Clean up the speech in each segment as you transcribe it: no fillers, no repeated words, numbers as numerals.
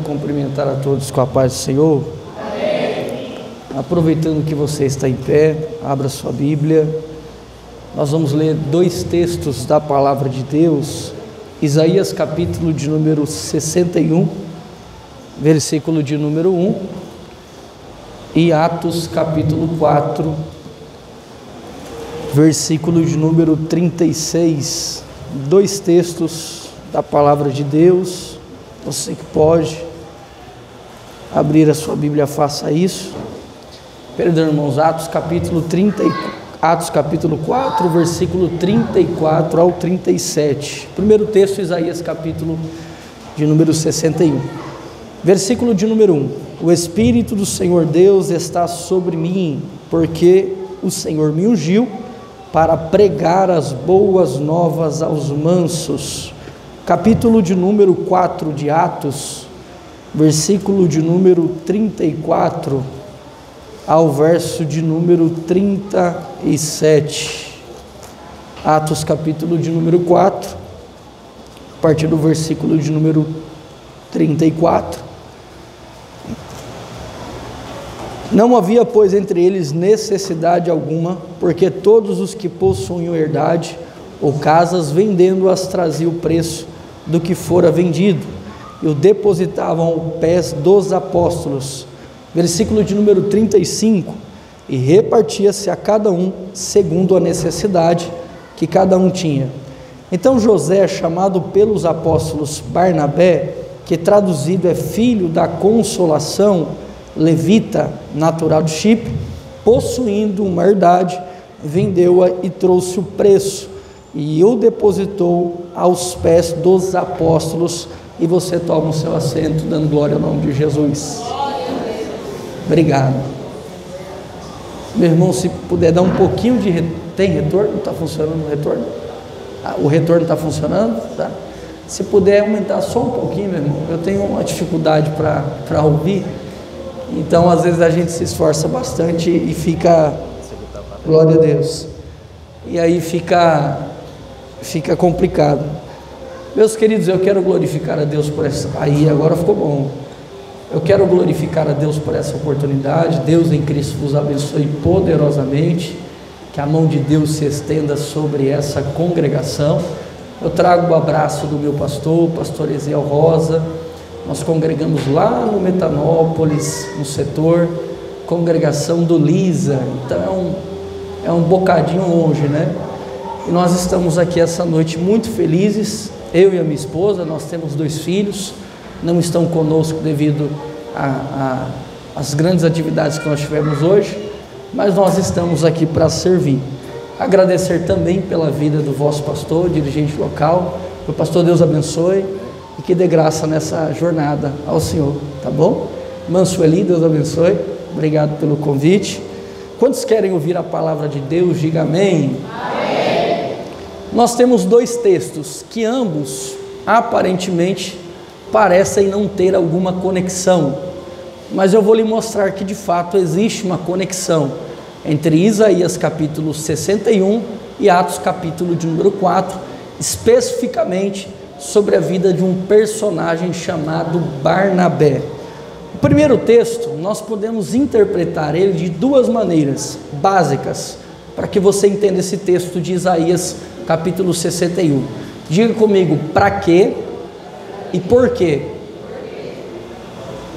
cumprimentar a todos com a paz do Senhor. Amém. Aproveitando que você está em pé, abra sua Bíblia. Nós vamos ler dois textos da palavra de Deus. Isaías capítulo de número 61, versículo de número 1, e Atos capítulo 4, versículo de número 36. Dois textos da palavra de Deus. Você que pode abrir a sua Bíblia, faça isso. Perdão, irmãos, Atos capítulo 4, versículo 34 ao 37. Primeiro texto, Isaías capítulo de número 61. Versículo de número 1. O Espírito do Senhor Deus está sobre mim, porque o Senhor me ungiu para pregar as boas novas aos mansos. Capítulo de número 4 de Atos, versículo de número 34 ao verso de número 37. Atos capítulo de número 4, a partir do versículo de número 34. Não havia, pois, entre eles necessidade alguma, porque todos os que possuíam herdade ou casas, vendendo-as, traziam o preço do que fora vendido, e o depositavam aos pés dos apóstolos. Versículo de número 35, e repartia-se a cada um segundo a necessidade que cada um tinha. Então José, chamado pelos apóstolos Barnabé, que traduzido é filho da consolação, levita, natural de Chipre, possuindo uma herdade, vendeu-a e trouxe o preço, e o depositou aos pés dos apóstolos. E você toma o seu assento, dando glória ao nome de Jesus. Obrigado. Meu irmão, se puder dar um pouquinho de tem retorno? Está funcionando o retorno? O retorno está funcionando? Tá? Se puder aumentar só um pouquinho, meu irmão, eu tenho uma dificuldade para ouvir, então às vezes a gente se esforça bastante e fica, glória a Deus, e aí fica complicado. Meus queridos, eu quero glorificar a Deus por essa, aí agora ficou bom. Eu quero glorificar a Deus por essa oportunidade. Deus em Cristo vos abençoe poderosamente, que a mão de Deus se estenda sobre essa congregação. Eu trago o abraço do meu pastor, pastor Ezequiel Rosa. Nós congregamos lá no Metanópolis, no setor, congregação do Lisa, então é um bocadinho longe, né? E nós estamos aqui essa noite muito felizes, eu e a minha esposa. Nós temos 2 filhos, não estão conosco devido às grandes atividades que nós tivemos hoje, mas nós estamos aqui para servir. Agradecer também pela vida do vosso pastor, dirigente local. O pastor, Deus abençoe e que dê graça nessa jornada ao Senhor, tá bom? Mansueli, Deus abençoe, obrigado pelo convite. Quantos querem ouvir a palavra de Deus? Diga amém. Amém. Nós temos 2 textos que ambos aparentemente parecem não ter alguma conexão, mas eu vou lhe mostrar que de fato existe uma conexão entre Isaías capítulo 61 e Atos capítulo de número 4, especificamente sobre a vida de um personagem chamado Barnabé. O primeiro texto, nós podemos interpretar ele de 2 maneiras básicas, para que você entenda esse texto de Isaías capítulo 61. Diga comigo, para quê e por quê?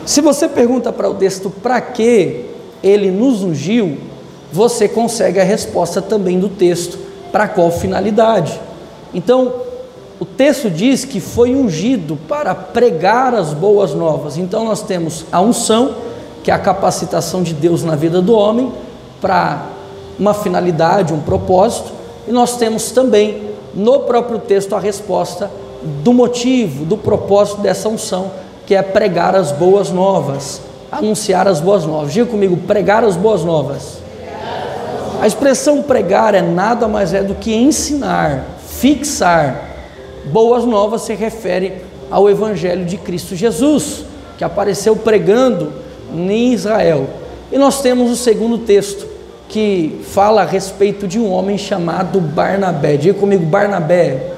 Se você pergunta para o texto para que ele nos ungiu, você consegue a resposta também do texto, para qual finalidade. Então, o texto diz que foi ungido para pregar as boas novas. Então nós temos a unção, que é a capacitação de Deus na vida do homem, para uma finalidade, um propósito, e nós temos também no próprio texto a resposta do motivo, do propósito dessa unção, que é pregar as boas novas, anunciar as boas novas. Diga comigo, pregar as boas novas. A expressão pregar é nada mais do que ensinar, fixar. Boas novas se refere ao Evangelho de Cristo Jesus, que apareceu pregando em Israel. E nós temos o segundo texto, que fala a respeito de um homem chamado Barnabé. Diga comigo, Barnabé.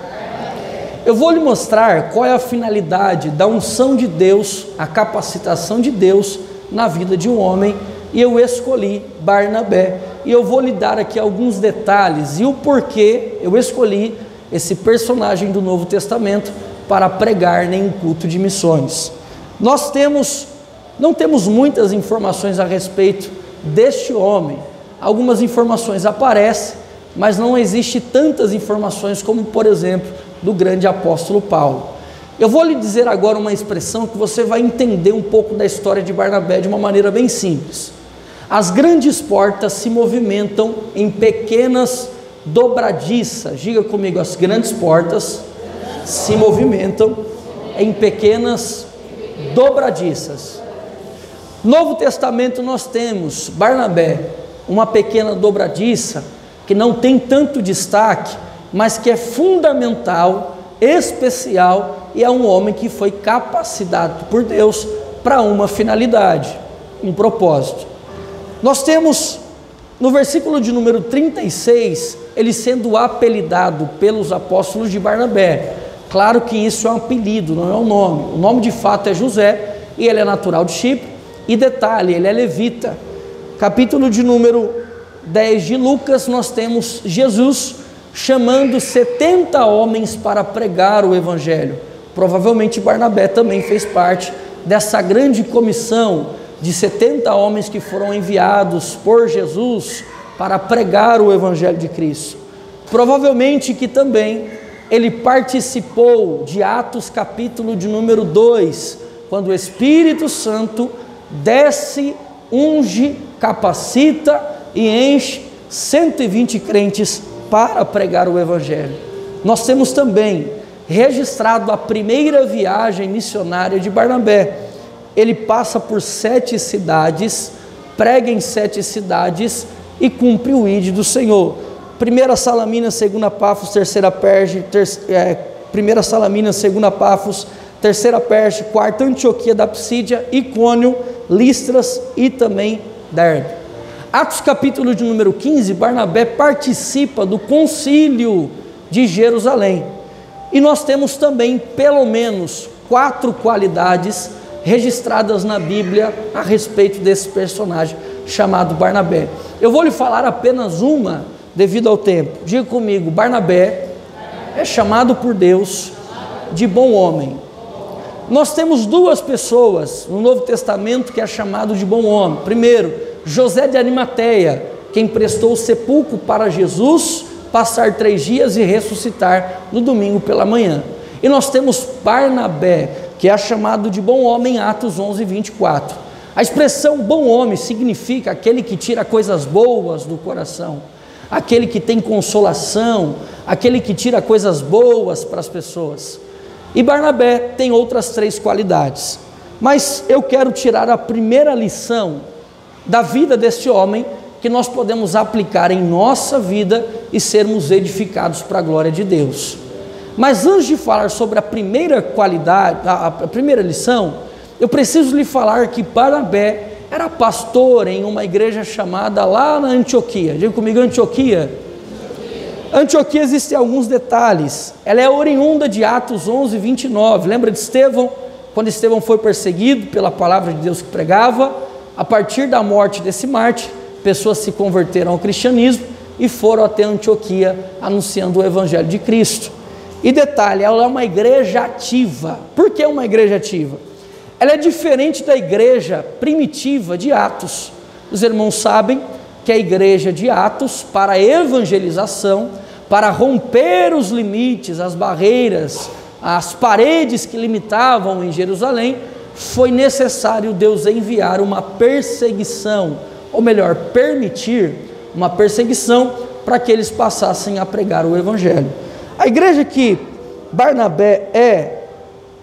eu vou lhe mostrar qual é a finalidade da unção de Deus, a capacitação de Deus na vida de um homem, e eu escolhi Barnabé, e eu vou lhe dar aqui alguns detalhes e o porquê eu escolhi esse personagem do Novo Testamento para pregar em um culto de missões. Nós não temos muitas informações a respeito deste homem. Algumas informações aparecem, mas não existe tantas informações como, por exemplo, do grande apóstolo Paulo. Eu vou lhe dizer agora uma expressão que você vai entender um pouco da história de Barnabé de uma maneira bem simples. As grandes portas se movimentam em pequenas dobradiças. Diga comigo, as grandes portas se movimentam em pequenas dobradiças. No Novo Testamento nós temos Barnabé, uma pequena dobradiça que não tem tanto destaque, mas que é fundamental, especial, e é um homem que foi capacitado por Deus para uma finalidade, um propósito. Nós temos no versículo de número 36, ele sendo apelidado pelos apóstolos de Barnabé. Claro que isso é um apelido, não é um nome. O nome de fato é José, e ele é natural de Chipre, e detalhe, ele é levita. Capítulo de número 10 de Lucas, nós temos Jesus chamando 70 homens para pregar o evangelho. Provavelmente Barnabé também fez parte dessa grande comissão de 70 homens que foram enviados por Jesus para pregar o evangelho de Cristo. Provavelmente que também ele participou de Atos capítulo de número 2, quando o Espírito Santo desce, unge, capacita e enche 120 crentes para pregar o evangelho. Nós temos também registrado a primeira viagem missionária de Barnabé. Ele passa por 7 cidades, prega em 7 cidades e cumpre o ID do Senhor. 1 Salamina, 2 Pafos, 3 Perge, 1 Salamina, 2 Pafos, 3 Perge, 4 Antioquia da Psídia, Icônio, Listras e também Derbe. Atos capítulo de número 15, Barnabé participa do concílio de Jerusalém. E nós temos também pelo menos 4 qualidades registradas na Bíblia a respeito desse personagem chamado Barnabé. Eu vou lhe falar apenas uma devido ao tempo. Diga comigo, Barnabé é chamado por Deus de bom homem. Nós temos 2 pessoas no Novo Testamento que é chamado de bom homem. Primeiro, José de Arimateia, que emprestou o sepulcro para Jesus passar 3 dias e ressuscitar no domingo pela manhã. E nós temos Barnabé, que é chamado de bom homem, Atos 11, 24. A expressão bom homem significa aquele que tira coisas boas do coração, aquele que tem consolação, aquele que tira coisas boas para as pessoas. E Barnabé tem outras 3 qualidades, mas eu quero tirar a primeira lição da vida deste homem, que nós podemos aplicar em nossa vida e sermos edificados para a glória de Deus. Mas antes de falar sobre a primeira qualidade, a primeira lição, eu preciso lhe falar que Barnabé era pastor em uma igreja chamada lá na Antioquia. Diga comigo, Antioquia. Antioquia existem alguns detalhes. Ela é oriunda de Atos 11, 29. Lembra de Estevão? Quando Estevão foi perseguido pela palavra de Deus que pregava, a partir da morte desse mártir, pessoas se converteram ao cristianismo e foram até Antioquia anunciando o evangelho de Cristo. E detalhe, ela é uma igreja ativa. Por que uma igreja ativa? Ela é diferente da igreja primitiva de Atos. Os irmãos sabem que a igreja de Atos, para a evangelização, para romper os limites, as barreiras, as paredes que limitavam em Jerusalém, foi necessário Deus enviar uma perseguição, ou melhor, permitir uma perseguição para que eles passassem a pregar o evangelho. A igreja que Barnabé é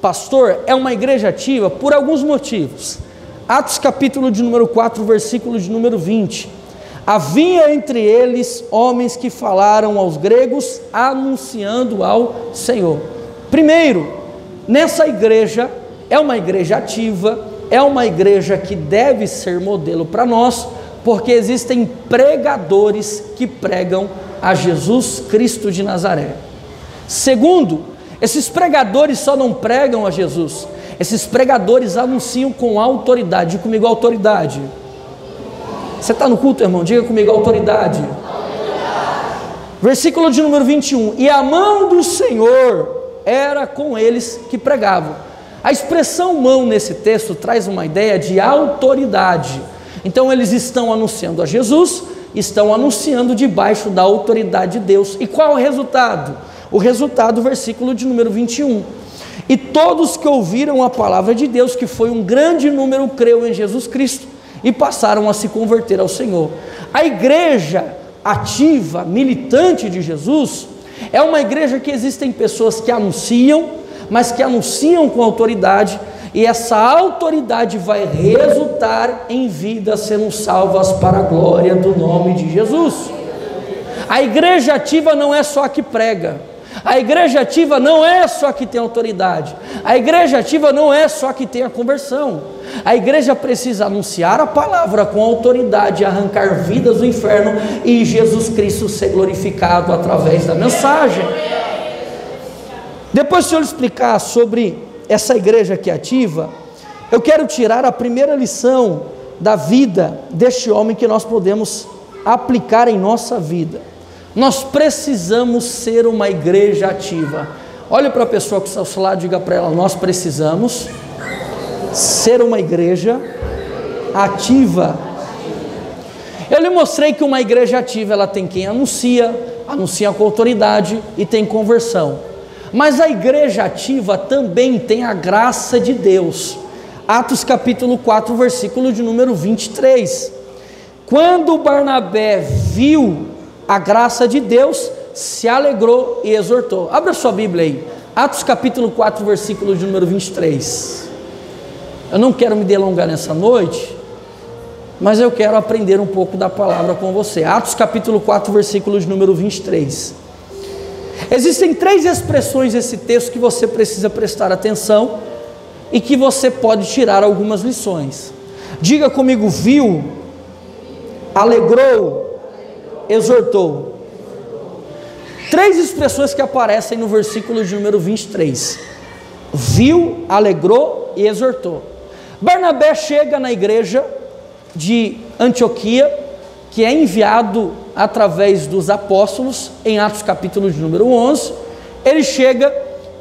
pastor é uma igreja ativa por alguns motivos. Atos capítulo de número 4, versículo de número 20. Havia entre eles homens que falaram aos gregos, anunciando ao Senhor. Primeiro, nessa igreja, é uma igreja ativa, é uma igreja que deve ser modelo para nós, porque existem pregadores que pregam a Jesus Cristo de Nazaré. Segundo, Esses pregadores só não pregam a Jesus, esses pregadores anunciam com autoridade. Diga comigo, autoridade. Você está no culto, irmão? Diga comigo, autoridade. Versículo de número 21, e a mão do Senhor era com eles que pregavam. A expressão mão nesse texto traz uma ideia de autoridade. Então eles estão anunciando a Jesus, estão anunciando debaixo da autoridade de Deus. E qual é o resultado? O resultado, versículo de número 21, e todos que ouviram a palavra de Deus, que foi um grande número, creu em Jesus Cristo e passaram a se converter ao Senhor. A igreja ativa, militante de Jesus, é uma igreja que existem pessoas que anunciam, mas que anunciam com autoridade, e essa autoridade vai resultar em vidas sendo salvas para a glória do nome de Jesus. A igreja ativa não é só a que prega, a igreja ativa não é só a que tem autoridade, a igreja ativa não é só a que tem a conversão. A igreja precisa anunciar a palavra com autoridade, arrancar vidas do inferno e Jesus Cristo ser glorificado através da mensagem. Depois que eu explicar sobre essa igreja que é ativa, eu quero tirar a primeira lição da vida deste homem que nós podemos aplicar em nossa vida. Nós precisamos ser uma igreja ativa. Olha para a pessoa que está ao seu lado e diga para ela: nós precisamos ser uma igreja ativa. Eu lhe mostrei que uma igreja ativa, ela tem quem anuncia com autoridade e tem conversão. Mas a igreja ativa também tem a graça de Deus. Atos capítulo 4, versículo de número 23. Quando Barnabé viu a graça de Deus, se alegrou e exortou. Abra sua Bíblia aí, Atos capítulo 4, versículo de número 23. Eu não quero me delongar nessa noite, mas eu quero aprender um pouco da palavra com você. Atos capítulo 4, versículo de número 23. Existem 3 expressões nesse texto que você precisa prestar atenção e que você pode tirar algumas lições. Diga comigo: viu, alegrou, exortou. 3 expressões que aparecem no versículo de número 23. Viu, alegrou e exortou. Barnabé chega na igreja de Antioquia, que é enviado através dos apóstolos, em Atos capítulo de número 11, ele chega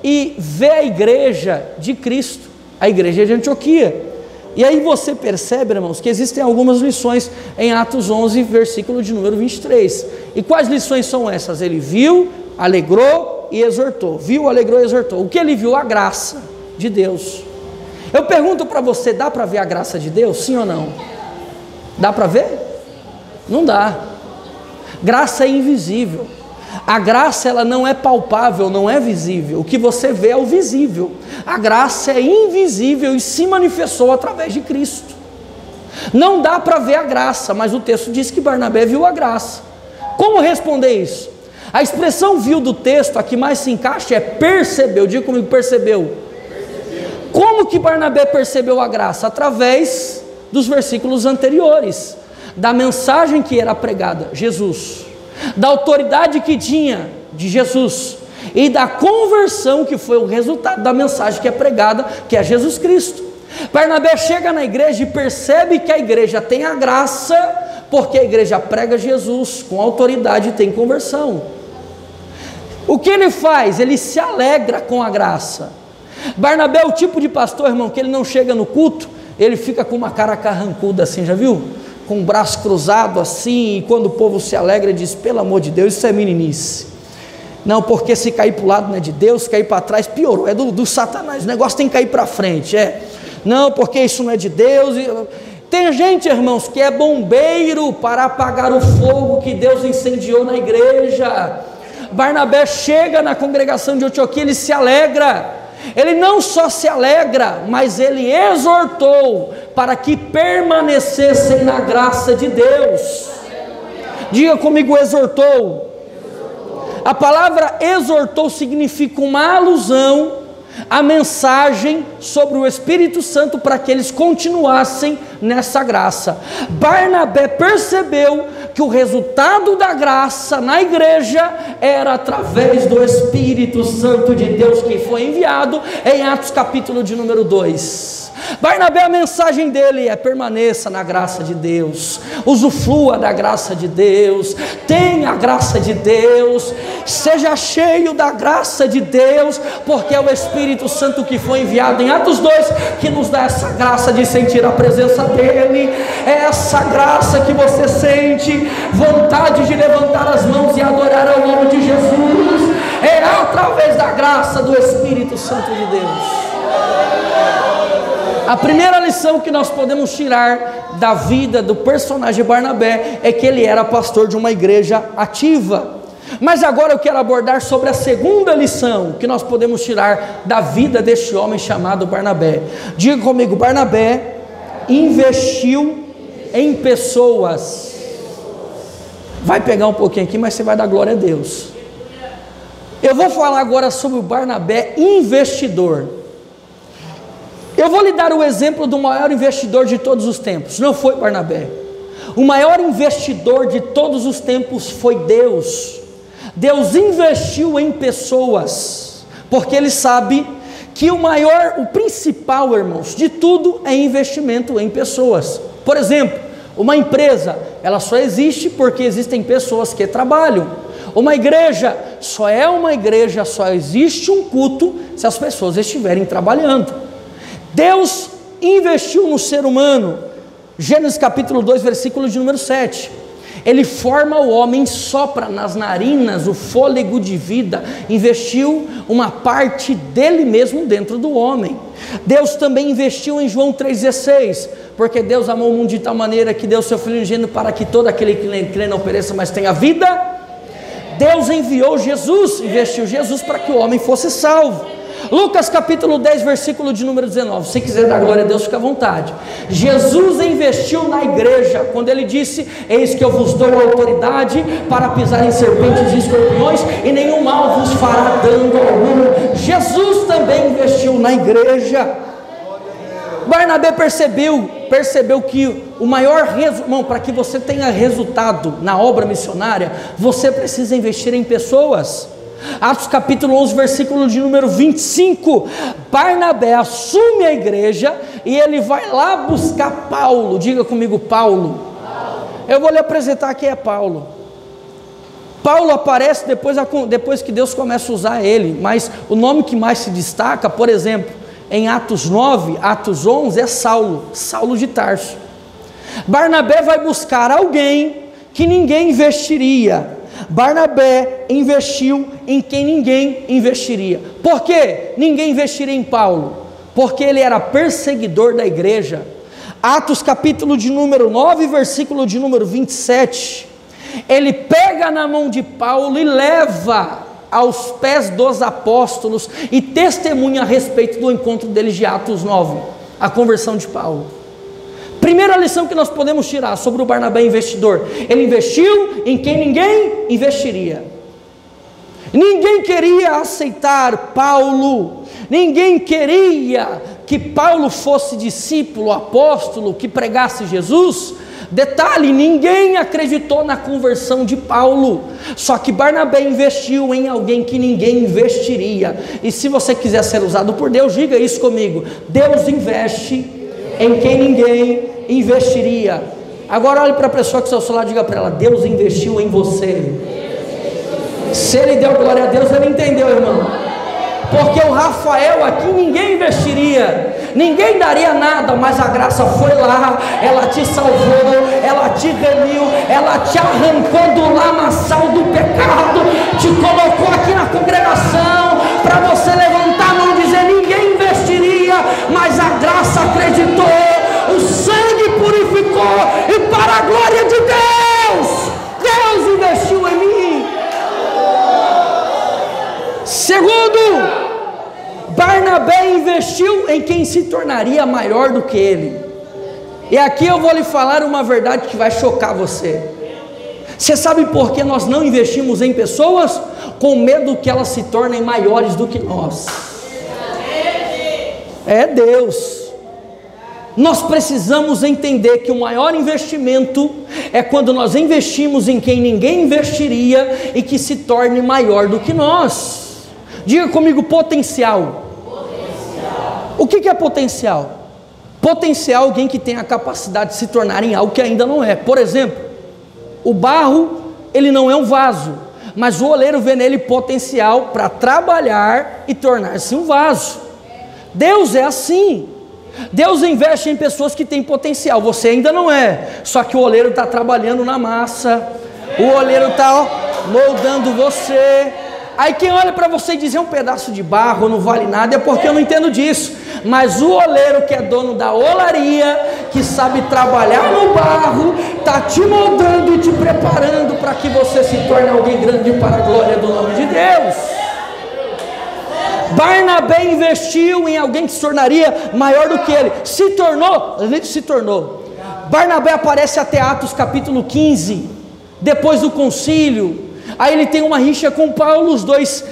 e vê a igreja de Cristo, a igreja de Antioquia, e aí você percebe, irmãos, que existem algumas lições em Atos 11, versículo de número 23, e quais lições são essas? Ele viu, alegrou e exortou. Viu, alegrou e exortou. O que ele viu? A graça de Deus. Eu pergunto para você, dá para ver a graça de Deus? Sim ou não? Dá para ver? Não dá. Graça é invisível. A graça, ela não é palpável, não é visível. O que você vê é o visível. A graça é invisível e se manifestou através de Cristo. Não dá para ver a graça, mas o texto diz que Barnabé viu a graça. Como responder isso? A expressão viu do texto, a que mais se encaixa é percebeu. Diga comigo, percebeu. Como que Barnabé percebeu a graça? Através dos versículos anteriores, da mensagem que era pregada, Jesus, da autoridade que tinha de Jesus e da conversão que foi o resultado da mensagem que é pregada, que é Jesus Cristo. Barnabé chega na igreja e percebe que a igreja tem a graça, porque a igreja prega Jesus com autoridade e tem conversão. O que ele faz? Ele se alegra com a graça. Barnabé é o tipo de pastor, irmão, que ele não chega no culto, ele fica com uma cara carrancuda assim, já viu? Com o braço cruzado assim, e quando o povo se alegra, diz: pelo amor de Deus, isso é meninice. Não, porque se cair para o lado não é de Deus, cair para trás piorou, é do Satanás, o negócio tem que cair para frente, não, porque isso não é de Deus. Tem gente, irmãos, que é bombeiro para apagar o fogo que Deus incendiou na igreja. Barnabé chega na congregação de Antioquia, ele se alegra. Ele não só se alegra, mas ele exortou para que permanecessem na graça de Deus. Diga comigo, exortou. A palavra exortou significa uma alusão à mensagem sobre o Espírito Santo para que eles continuassem nessa graça. Barnabé percebeu que o resultado da graça na igreja era através do Espírito Santo de Deus que foi enviado em Atos capítulo de número 2. Barnabé, a mensagem dele é: permaneça na graça de Deus, usufrua da graça de Deus, tenha a graça de Deus, seja cheio da graça de Deus, porque é o Espírito Santo que foi enviado em Atos 2 que nos dá essa graça de sentir a presença dele. É essa graça que você sente vontade de levantar as mãos e adorar ao nome de Jesus, é através da graça do Espírito Santo de Deus. A primeira lição que nós podemos tirar da vida do personagem Barnabé é que ele era pastor de uma igreja ativa. Mas agora eu quero abordar sobre a segunda lição que nós podemos tirar da vida deste homem chamado Barnabé. Diga comigo: Barnabé investiu em pessoas. Vai pegar um pouquinho aqui, mas você vai dar glória a Deus. Eu vou falar agora sobre o Barnabé investidor. Eu vou lhe dar o exemplo do maior investidor de todos os tempos. Não foi Barnabé. O maior investidor de todos os tempos foi Deus. Deus investiu em pessoas, porque Ele sabe que o principal, irmãos, de tudo é investimento em pessoas. Por exemplo, uma empresa, ela só existe porque existem pessoas que trabalham. Uma igreja só é uma igreja, só existe um culto se as pessoas estiverem trabalhando. Deus investiu no ser humano. Gênesis capítulo 2, versículo de número 7. Ele forma o homem, sopra nas narinas o fôlego de vida, investiu uma parte dele mesmo dentro do homem. Deus também investiu em João 3,16, porque Deus amou o mundo de tal maneira que deu seu Filho unigênito para que todo aquele que crê não pereça, mas tenha vida. Deus enviou Jesus, investiu Jesus para que o homem fosse salvo. Lucas capítulo 10, versículo de número 19, se quiser dar glória a Deus, fica à vontade. Jesus investiu na igreja, quando Ele disse: eis que eu vos dou autoridade para pisar em serpentes e escorpiões, e nenhum mal vos fará dano algum. Jesus também investiu na igreja. Barnabé percebeu que o maior irmão, para que você tenha resultado na obra missionária, você precisa investir em pessoas. Atos capítulo 11, versículo de número 25, Barnabé assume a igreja e ele vai lá buscar Paulo. Diga comigo: Paulo. Eu vou lhe apresentar quem é Paulo. Paulo aparece depois que Deus começa a usar ele, mas o nome que mais se destaca, por exemplo, em Atos 9, Atos 11, é Saulo de Tarso. Barnabé vai buscar alguém que ninguém investiria. Barnabé investiu em quem ninguém investiria. Por que ninguém investiria em Paulo? Porque ele era perseguidor da igreja. Atos capítulo de número 9, versículo de número 27, ele pega na mão de Paulo e leva aos pés dos apóstolos e testemunha a respeito do encontro deles de Atos 9, a conversão de Paulo. Primeira lição que nós podemos tirar sobre o Barnabé investidor: ele investiu em quem ninguém investiria. Ninguém queria aceitar Paulo, ninguém queria que Paulo fosse discípulo, apóstolo, que pregasse Jesus. Detalhe: ninguém acreditou na conversão de Paulo, só que Barnabé investiu em alguém que ninguém investiria. E se você quiser ser usado por Deus, diga isso comigo: Deus investe em quem ninguém investiria. Agora olhe para a pessoa que está ao seu lado e diga para ela: Deus investiu em você. Se ele deu glória a Deus, ele entendeu, irmão. Porque o Rafael aqui ninguém investiria, ninguém daria nada, mas a graça foi lá, ela te salvou, ela te remiu, ela te arrancou do lamaçal do pecado, te colocou aqui na congregação para você levantar a mão e dizer: ninguém investiria, mas a graça acreditou, o sangue purificou, e para a glória de Deus, Deus investiu em mim. Segundo, Barnabé investiu em quem se tornaria maior do que ele. E aqui eu vou lhe falar uma verdade que vai chocar você. Você sabe por que nós não investimos em pessoas? Com medo que elas se tornem maiores do que nós. É Deus. Nós precisamos entender que o maior investimento é quando nós investimos em quem ninguém investiria e que se torne maior do que nós. Diga comigo, potencial. O que é potencial? Potencial é alguém que tem a capacidade de se tornar em algo que ainda não é. Por exemplo, o barro, ele não é um vaso, mas o oleiro vê nele potencial para trabalhar e tornar-se um vaso. Deus é assim. Deus investe em pessoas que têm potencial. Você ainda não é, só que o oleiro está trabalhando na massa, o oleiro está moldando você. Aí quem olha para você e diz, é um pedaço de barro, não vale nada, é porque eu não entendo disso. Mas o oleiro que é dono da olaria, que sabe trabalhar no barro, está te moldando e te preparando para que você se torne alguém grande para a glória do nome de Deus. Barnabé investiu em alguém que se tornaria maior do que ele. Se tornou. Barnabé aparece até Atos capítulo 15, depois do concílio. Aí ele tem uma rixa com Paulo, os dois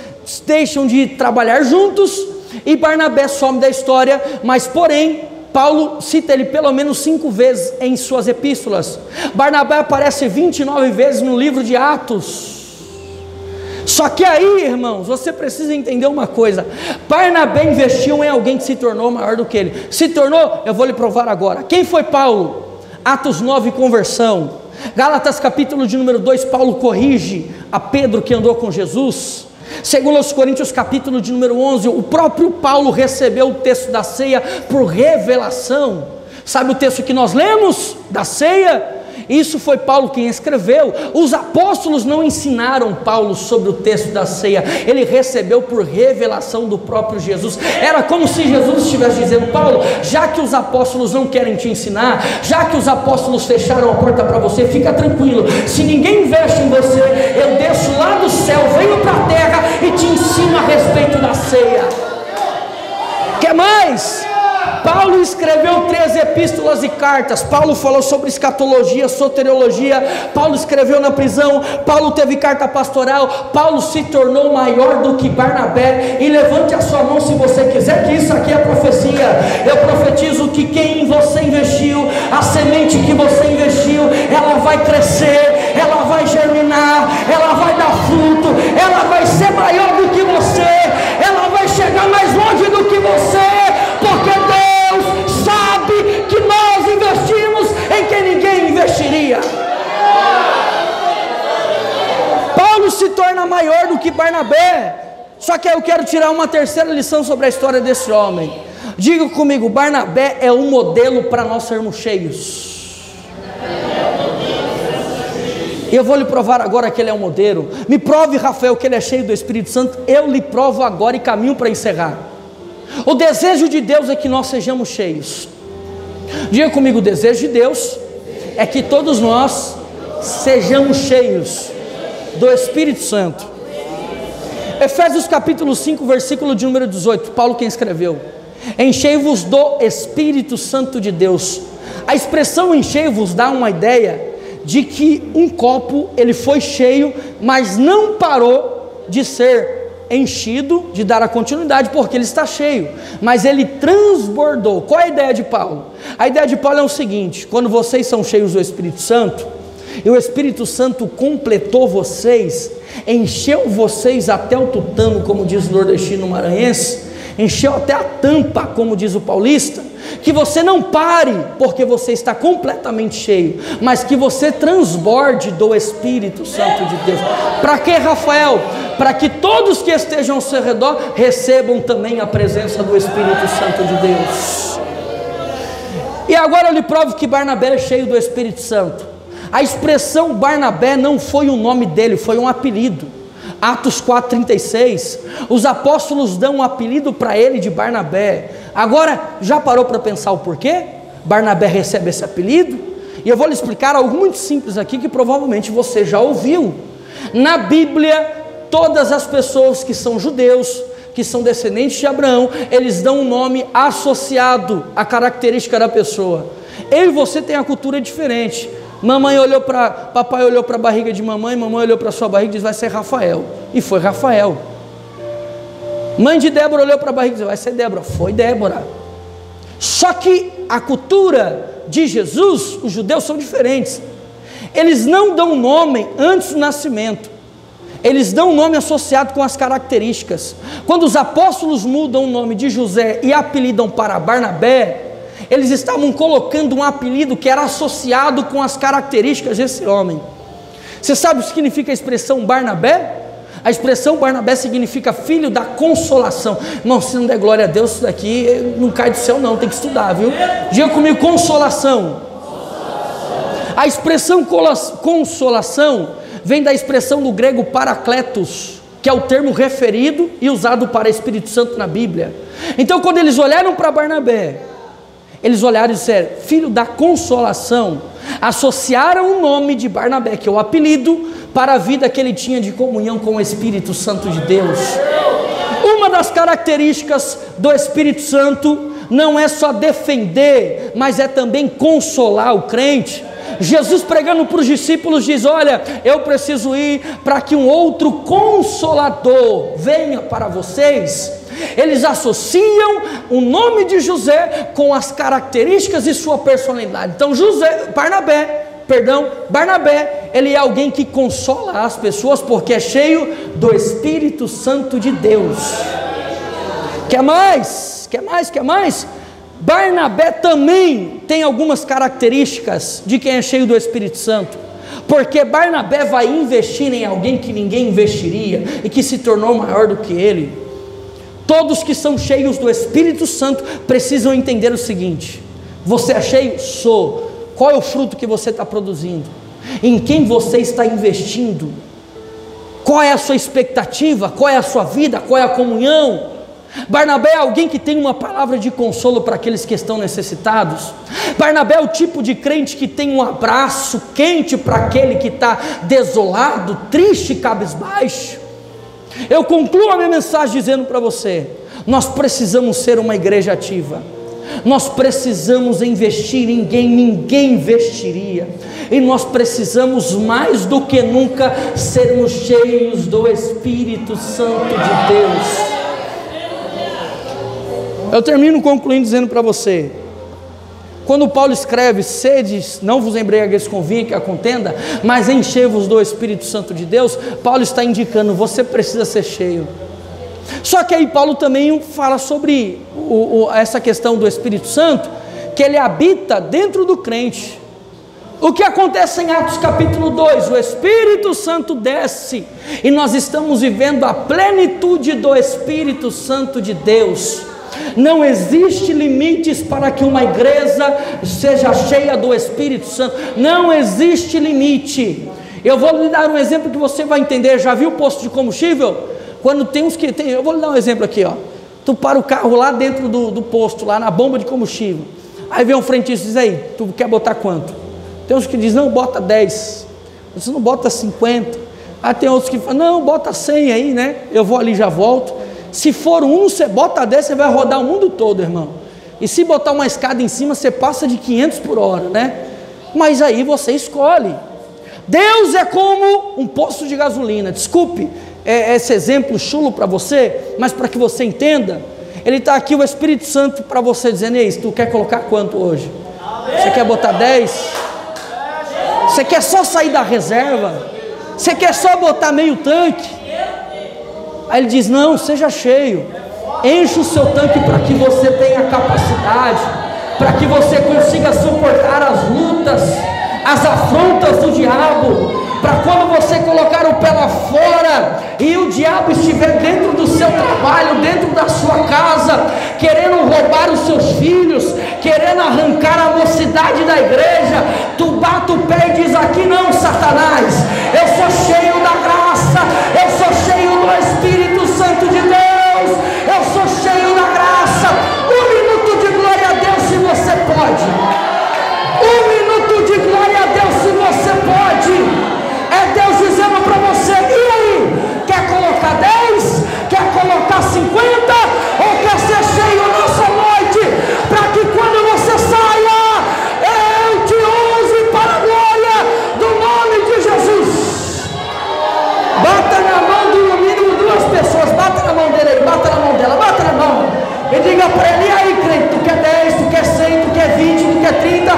deixam de trabalhar juntos e Barnabé some da história, mas porém Paulo cita ele pelo menos 5 vezes em suas epístolas. Barnabé aparece 29 vezes no livro de Atos. Só que aí, irmãos, você precisa entender uma coisa: Barnabé investiu em alguém que se tornou maior do que ele. Se tornou, eu vou lhe provar agora. Quem foi Paulo? Atos 9, conversão. Gálatas capítulo de número 2, Paulo corrige a Pedro que andou com Jesus. Segundo aos Coríntios capítulo de número 11, o próprio Paulo recebeu o texto da ceia por revelação. Sabe o texto que nós lemos da ceia? Isso foi Paulo quem escreveu. Os apóstolos não ensinaram Paulo sobre o texto da ceia, ele recebeu por revelação do próprio Jesus. Era como se Jesus estivesse dizendo: Paulo, já que os apóstolos não querem te ensinar, já que os apóstolos fecharam a porta para você, fica tranquilo, se ninguém investe em você, eu desço lá do céu, venho para a terra e te ensino a respeito da ceia. Quer mais? Paulo escreveu 3 epístolas e cartas. Paulo falou sobre escatologia, soteriologia. Paulo escreveu na prisão. Paulo teve carta pastoral. Paulo se tornou maior do que Barnabé. E levante a sua mão se você quiser, que isso aqui é profecia. Eu profetizo que quem em você investiu, a semente que você investiu, ela vai crescer, ela vai germinar, ela vai dar fruto, ela vai ser maior do que você, ela vai chegar mais longe do que você, porque Deus sabe que nós investimos em quem ninguém investiria. Paulo se torna maior do que Barnabé. Só que eu quero tirar uma terceira lição sobre a história desse homem. Diga comigo, Barnabé é um modelo para nós sermos cheios. E eu vou lhe provar agora que ele é um modelo. Me prove, Rafael, que ele é cheio do Espírito Santo. Eu lhe provo agora e caminho para encerrar. O desejo de Deus é que nós sejamos cheios. Diga comigo, o desejo de Deus é que todos nós sejamos cheios do Espírito Santo. Efésios capítulo 5, versículo de número 18, Paulo quem escreveu: enchei-vos do Espírito Santo de Deus. A expressão enchei-vos dá uma ideia de que um copo ele foi cheio, mas não parou de ser enchido, de dar a continuidade, porque ele está cheio, mas ele transbordou. Qual é a ideia de Paulo? A ideia de Paulo é o seguinte: quando vocês são cheios do Espírito Santo, e o Espírito Santo completou vocês, encheu vocês até o tutano, como diz o nordestino maranhense, encheu até a tampa, como diz o paulista, que você não pare, porque você está completamente cheio, mas que você transborde do Espírito Santo de Deus. Para quê, Rafael? Para que todos que estejam ao seu redor recebam também a presença do Espírito Santo de Deus. E agora eu lhe provo que Barnabé é cheio do Espírito Santo. A expressão Barnabé não foi o nome dele, foi um apelido. Atos 4,36, os apóstolos dão um apelido para ele de Barnabé. Agora, já parou para pensar o porquê Barnabé recebe esse apelido? E eu vou lhe explicar algo muito simples aqui, que provavelmente você já ouviu. Na Bíblia, todas as pessoas que são judeus, que são descendentes de Abraão, eles dão um nome associado à característica da pessoa. Eu e você tem a cultura diferente. Mamãe olhou para, papai olhou para a barriga de mamãe, mamãe olhou para a sua barriga e disse: vai ser Rafael, e foi Rafael. Mãe de Débora olhou para a barriga e disse: vai ser Débora, foi Débora. Só que a cultura de Jesus, os judeus são diferentes. eles não dão nome antes do nascimento, eles dão um nome associado com as características. Quando os apóstolos mudam o nome de José e apelidam para Barnabé, eles estavam colocando um apelido que era associado com as características desse homem. Você sabe o que significa a expressão Barnabé? A expressão Barnabé significa filho da consolação. Irmão, se não der glória a Deus, isso daqui não cai do céu não, tem que estudar, viu? Diga comigo, consolação. A expressão consolação vem da expressão do grego parakletos, que é o termo referido e usado para Espírito Santo na Bíblia. Então, quando eles olharam para Barnabé, eles olharam e disseram, filho da consolação, associaram o nome de Barnabé, que é o apelido, para a vida que ele tinha de comunhão com o Espírito Santo de Deus. Uma das características do Espírito Santo não é só defender, mas é também consolar o crente. Jesus, pregando para os discípulos, diz, olha, eu preciso ir para que um outro consolador venha para vocês. Eles associam o nome de José com as características e sua personalidade. Então Barnabé, ele é alguém que consola as pessoas, porque é cheio do Espírito Santo de Deus. Quer mais? Barnabé também tem algumas características de quem é cheio do Espírito Santo, porque Barnabé vai investir em alguém que ninguém investiria e que se tornou maior do que ele. Todos que são cheios do Espírito Santo precisam entender o seguinte: você é cheio? Sou. Qual é o fruto que você está produzindo? Em quem você está investindo? Qual é a sua expectativa? Qual é a sua vida? Qual é a comunhão? Barnabé é alguém que tem uma palavra de consolo para aqueles que estão necessitados. Barnabé é o tipo de crente que tem um abraço quente para aquele que está desolado, triste, cabisbaixo. Eu concluo a minha mensagem dizendo para você: nós precisamos ser uma igreja ativa. Nós precisamos investir em quem ninguém investiria, e nós precisamos mais do que nunca sermos cheios do Espírito Santo de Deus. Eu termino concluindo dizendo para você, quando Paulo escreve, sedes, não vos embriagueis com vinho que a contenda, mas enchei-vos do Espírito Santo de Deus, Paulo está indicando, você precisa ser cheio. Só que aí Paulo também fala sobre essa questão do Espírito Santo, que ele habita dentro do crente. O que acontece em Atos capítulo 2? O Espírito Santo desce, e nós estamos vivendo a plenitude do Espírito Santo de Deus. Não existe limites para que uma igreja seja cheia do Espírito Santo, não existe limite. Eu vou lhe dar um exemplo que você vai entender. Já viu o posto de combustível? Quando eu vou lhe dar um exemplo aqui, ó. Tu para o carro lá dentro do posto, lá na bomba de combustível, aí vem um frentista e diz, aí, tu quer botar quanto? Tem uns que dizem, não, bota 10, você não bota 50, aí tem outros que falam, não, bota 100 aí, né, eu vou ali e já volto. Se for um, você bota 10, você vai rodar o mundo todo, irmão, e se botar uma escada em cima, você passa de 500 por hora, né, mas aí você escolhe. Deus é como um posto de gasolina, desculpe esse exemplo chulo para você, mas para que você entenda, ele está aqui, o Espírito Santo, para você dizendo, ei, tu quer colocar quanto hoje? Você quer botar 10? Você quer só sair da reserva? Você quer só botar meio tanque? Aí ele diz, não, seja cheio, enche o seu tanque para que você tenha capacidade, para que você consiga suportar as lutas, as afrontas do diabo, para quando você colocar o pé lá fora e o diabo estiver dentro do seu trabalho, dentro da sua casa, querendo roubar os seus filhos, querendo arrancar a mocidade da igreja, tu bate o pé e diz, aqui não, Satanás, eu sou cheio da graça, eu sou cheio do Espírito Santo de Deus, eu sou cheio da graça. Um minuto de glória a Deus se você pode, um minuto de glória a Deus se você pode. É Deus dizendo para você, e aí, quer colocar 10, quer colocar 50, ou quer ser cheio nessa noite, para que quando você saia, eu te use para a glória do nome de Jesus. Bata na mão do mínimo 2 pessoas, bata na mão dele aí, bata na mão dela, bata na mão, e diga para ele, e aí crente, tu quer 10, tu quer 100, tu quer 20, tu quer 30,